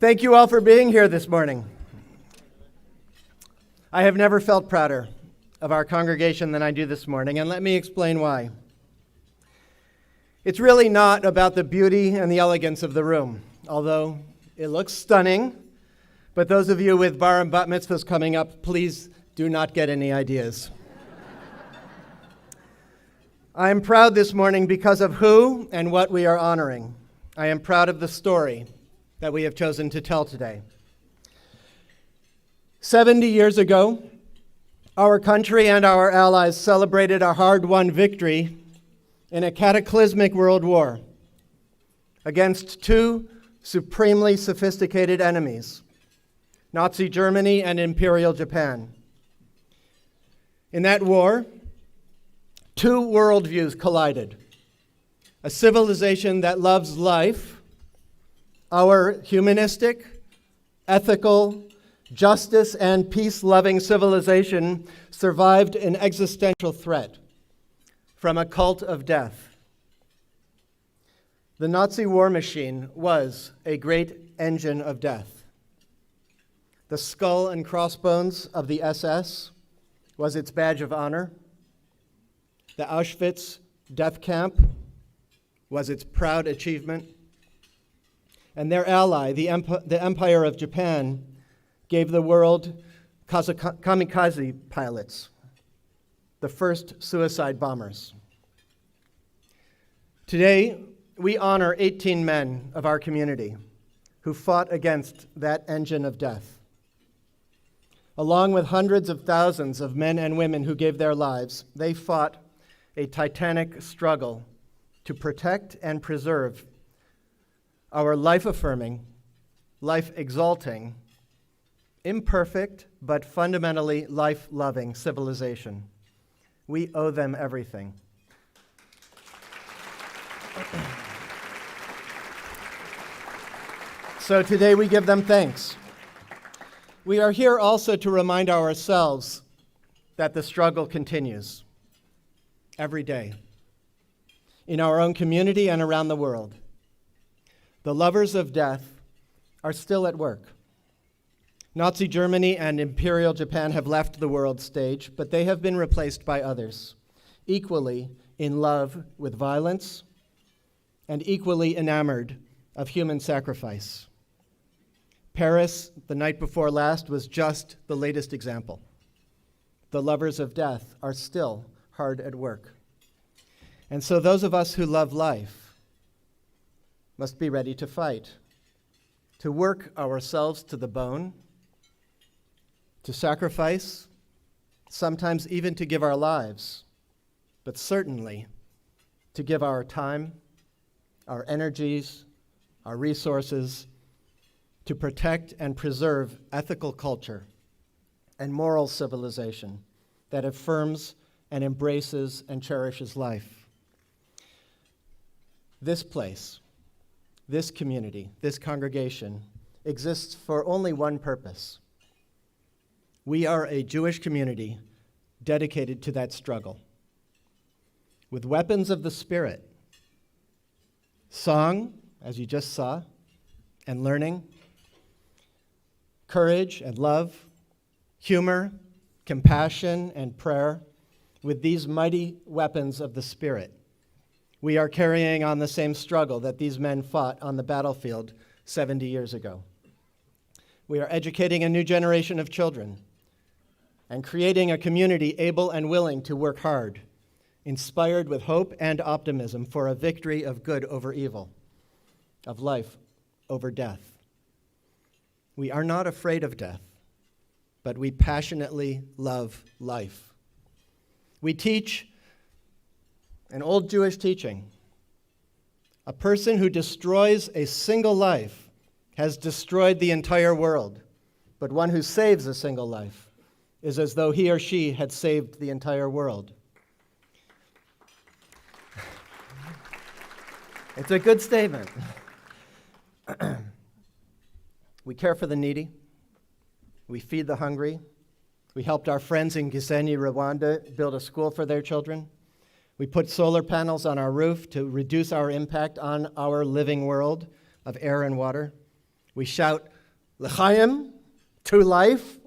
Thank you all for being here this morning. I have never felt prouder of our congregation than I do this morning, and let me explain why. It's really not about the beauty and the elegance of the room, although it looks stunning, but those of you with bar and bat mitzvahs coming up, please do not get any ideas. I am proud this morning because of who and what we are honoring. I am proud of the story that we have chosen to tell today. 70 years ago, our country and our allies celebrated a hard-won victory in a cataclysmic world war against two supremely sophisticated enemies, Nazi Germany and Imperial Japan. In that war, two worldviews collided. A civilization that loves life, our humanistic, ethical, justice, and peace-loving civilization survived an existential threat from a cult of death. The Nazi war machine was a great engine of death. The skull and crossbones of the SS was its badge of honor. The Auschwitz death camp was its proud achievement. And their ally, the Empire of Japan, gave the world kamikaze pilots, the first suicide bombers. Today, we honor 18 men of our community who fought against that engine of death. Along with hundreds of thousands of men and women who gave their lives, they fought a titanic struggle to protect and preserve our life-affirming, life-exalting, imperfect, but fundamentally life-loving civilization. We owe them everything. So today we give them thanks. We are here also to remind ourselves that the struggle continues every day in our own community and around the world. The lovers of death are still at work. Nazi Germany and Imperial Japan have left the world stage, but they have been replaced by others, equally in love with violence and equally enamored of human sacrifice. Paris, the night before last, was just the latest example. The lovers of death are still hard at work. And so those of us who love life must be ready to fight, to work ourselves to the bone, to sacrifice, sometimes even to give our lives, but certainly to give our time, our energies, our resources, to protect and preserve ethical culture and moral civilization that affirms and embraces and cherishes life. This place, this community, this congregation exists for only one purpose. We are a Jewish community dedicated to that struggle. With weapons of the Spirit, song, as you just saw, and learning, courage and love, humor, compassion, and prayer, with these mighty weapons of the Spirit, we are carrying on the same struggle that these men fought on the battlefield 70 years ago. We are educating a new generation of children and creating a community able and willing to work hard, inspired with hope and optimism for a victory of good over evil, of life over death. We are not afraid of death, but we passionately love life. We teach an old Jewish teaching. A person who destroys a single life has destroyed the entire world, but one who saves a single life is as though he or she had saved the entire world. It's a good statement. We care for the needy. We feed the hungry. We helped our friends in Gisenyi, Rwanda, build a school for their children. We put solar panels on our roof to reduce our impact on our living world of air and water. We shout l'chaim, to life,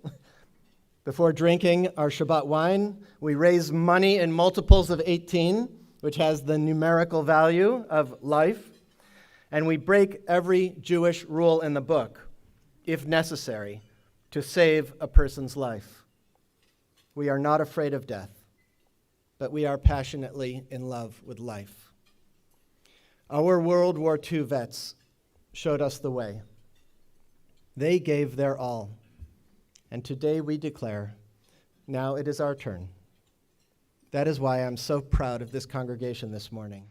before drinking our Shabbat wine. We raise money in multiples of 18, which has the numerical value of life. And we break every Jewish rule in the book, if necessary, to save a person's life. We are not afraid of death, but we are passionately in love with life. Our World War II vets showed us the way. They gave their all. And today we declare, now it is our turn. That is why I'm so proud of this congregation this morning.